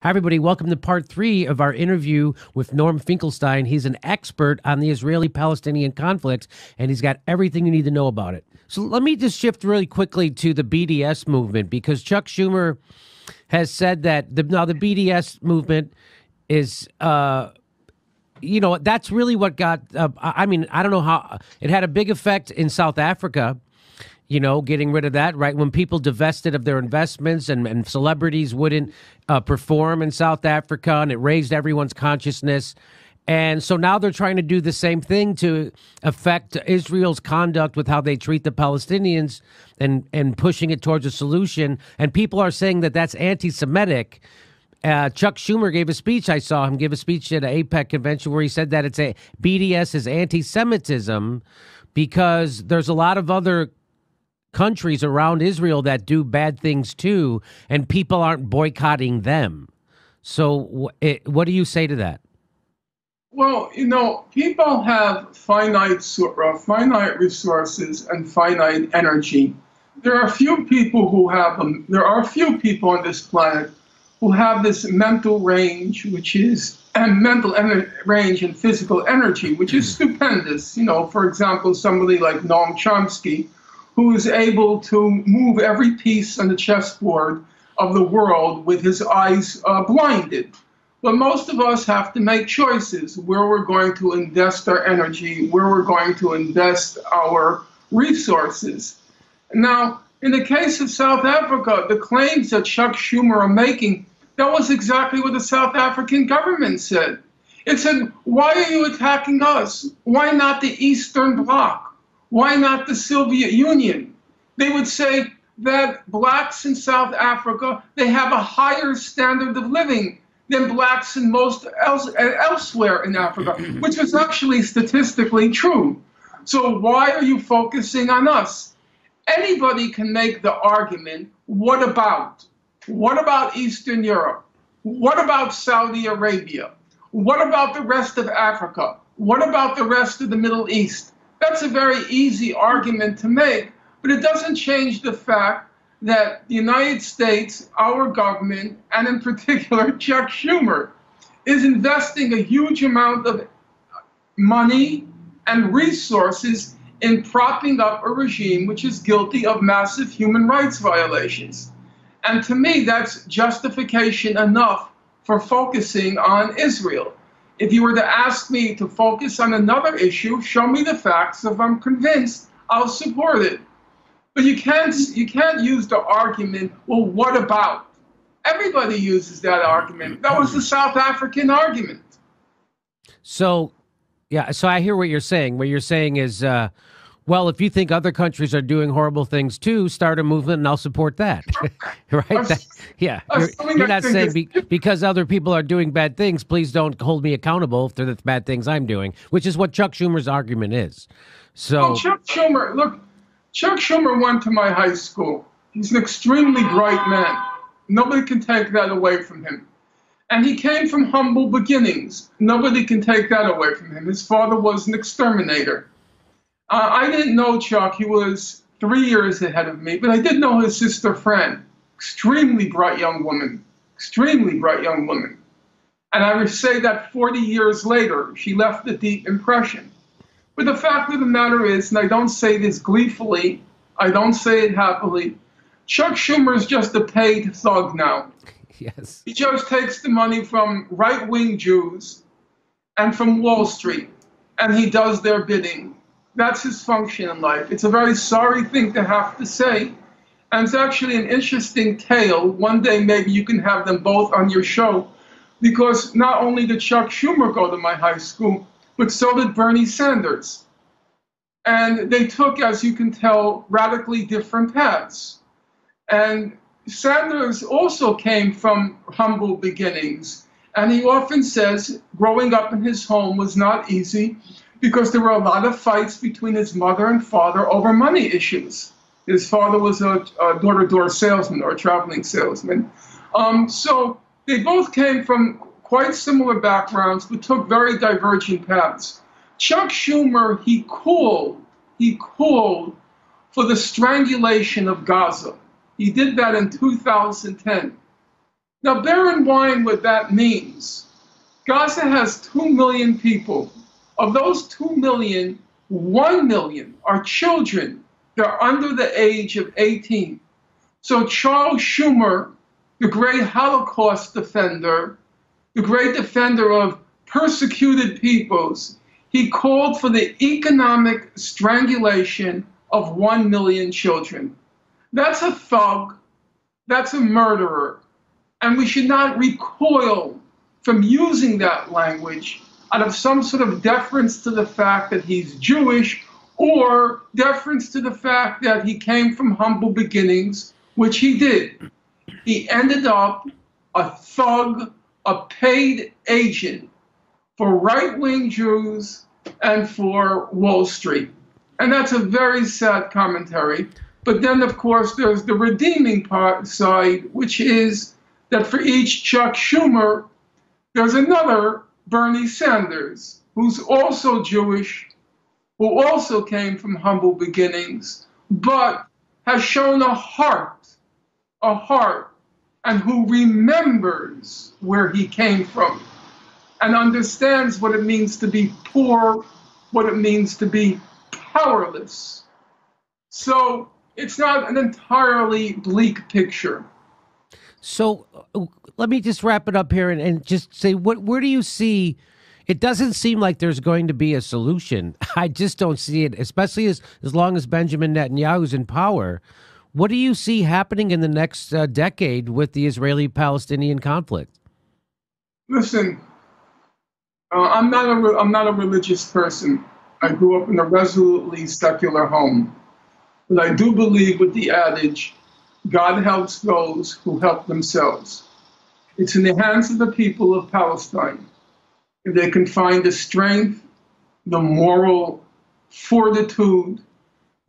Hi, everybody. Welcome to part 3 of our interview with Norman Finkelstein. He's an expert on the Israeli-Palestinian conflict, and he's got everything you need to know about it. So let me just shift really quickly to the BDS movement, because Chuck Schumer has said that the BDS movement is, that's really what got, I don't know how, it had a big effect in South Africa, getting rid of that, right? When people divested of their investments and celebrities wouldn't perform in South Africa, and it raised everyone's consciousness. And so now they're trying to do the same thing to affect Israel's conduct with how they treat the Palestinians and pushing it towards a solution. And people are saying that that's anti-Semitic. Chuck Schumer gave a speech. I saw him give a speech at an APEC convention where he said that BDS is anti-Semitism because there's a lot of other countries around Israel that do bad things too, and people aren't boycotting them. So what do you say to that? Well, people have finite resources and finite energy. There are a few people who have them. There are a few people on this planet who have this mental range, range and physical energy, which is stupendous. For example, somebody like Noam Chomsky, who is able to move every piece on the chessboard of the world with his eyes blinded. But most of us have to make choices where we're going to invest our energy, where we're going to invest our resources. Now, in the case of South Africa, the claims that Chuck Schumer are making, that was exactly what the South African government said. It said, why are you attacking us? Why not the Eastern Bloc? Why not the Soviet Union? They would say that blacks in South Africa, they have a higher standard of living than blacks in elsewhere in Africa, which is actually statistically true. So why are you focusing on us? Anybody can make the argument, what about? What about Eastern Europe? What about Saudi Arabia? What about the rest of Africa? What about the rest of the Middle East? That's a very easy argument to make, but it doesn't change the fact that the United States, our government, and in particular Chuck Schumer, is investing a huge amount of money and resources in propping up a regime which is guilty of massive human rights violations. And to me, that's justification enough for focusing on Israel. If you were to ask me to focus on another issue, show me the facts. If I'm convinced, I'll support it. But you can't use the argument, well, what about? Everybody uses that argument. That was the South African argument. So I hear what you're saying. What you're saying is, well, if you think other countries are doing horrible things too, start a movement and I'll support that. Right? You're not saying because other people are doing bad things, please don't hold me accountable for the bad things I'm doing, which is what Chuck Schumer's argument is. So Chuck Schumer went to my high school. He's an extremely bright man. Nobody can take that away from him. And he came from humble beginnings. Nobody can take that away from him. His father was an exterminator. I didn't know Chuck. He was 3 years ahead of me, but I did know his sister Fran, extremely bright young woman. And I would say that 40 years later, she left a deep impression. But the fact of the matter is, and I don't say this gleefully, I don't say it happily, Chuck Schumer is just a paid thug now. Yes. He just takes the money from right-wing Jews and from Wall Street, and he does their bidding. That's his function in life. It's a very sorry thing to have to say, and it's actually an interesting tale. One day maybe you can have them both on your show, because not only did Chuck Schumer go to my high school, but so did Bernie Sanders. And they took, as you can tell, radically different paths. And Sanders also came from humble beginnings, and he often says growing up in his home was not easy, because there were a lot of fights between his mother and father over money issues. His father was a door-to-door salesman or a traveling salesman. So they both came from quite similar backgrounds, but took very divergent paths. Chuck Schumer, he called for the strangulation of Gaza. He did that in 2010. Now, bear in mind what that means. Gaza has 2 million people. Of those 2 million, 1 million are children. They're under the age of 18. So Charles Schumer, the great Holocaust defender, the great defender of persecuted peoples, he called for the economic strangulation of 1 million children. That's a thug. That's a murderer. And we should not recoil from using that language out of some sort of deference to the fact that he's Jewish or deference to the fact that he came from humble beginnings, which he did. He ended up a thug, a paid agent for right-wing Jews and for Wall Street. And that's a very sad commentary. But then, of course, there's the redeeming side, which is that for each Chuck Schumer, there's another Bernie Sanders, who's also Jewish, who also came from humble beginnings, but has shown a heart, and who remembers where he came from and understands what it means to be poor, what it means to be powerless. So it's not an entirely bleak picture. So let me just wrap it up here and just say, where do you see? It doesn't seem like there's going to be a solution. I just don't see it, especially as long as Benjamin Netanyahu's in power. What do you see happening in the next decade with the Israeli-Palestinian conflict? Listen, I'm not a religious person. I grew up in a resolutely secular home. But I do believe with the adage, God helps those who help themselves. It's in the hands of the people of Palestine. If they can find the strength, the moral fortitude,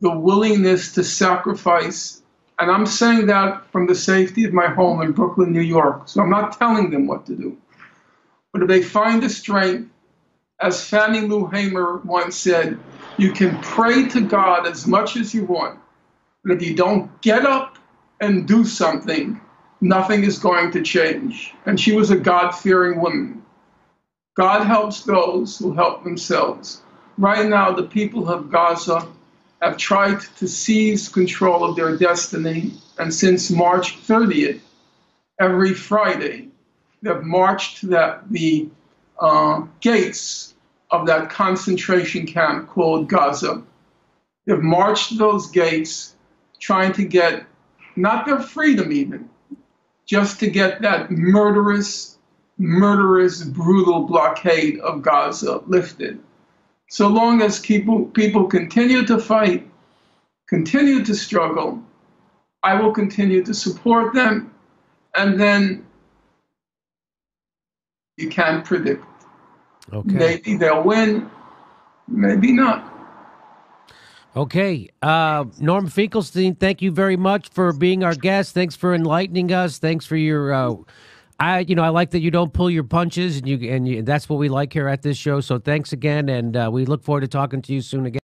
the willingness to sacrifice, and I'm saying that from the safety of my home in Brooklyn, New York, so I'm not telling them what to do. But if they find the strength, as Fannie Lou Hamer once said, you can pray to God as much as you want, but if you don't get up and do something, nothing is going to change. And she was a God-fearing woman. God helps those who help themselves. Right now, the people of Gaza have tried to seize control of their destiny, and since March 30th, every Friday, they've marched to the gates of that concentration camp called Gaza. They've marched to those gates trying to get, not their freedom even, just to get that murderous, brutal blockade of Gaza lifted. So long as people continue to fight, continue to struggle, I will continue to support them, and then you can't predict. Okay. Maybe they'll win, maybe not. Okay. Norman Finkelstein, thank you very much for being our guest. Thanks for enlightening us. Thanks for your I like that you don't pull your punches, and you that's what we like here at this show. So thanks again, and we look forward to talking to you soon again.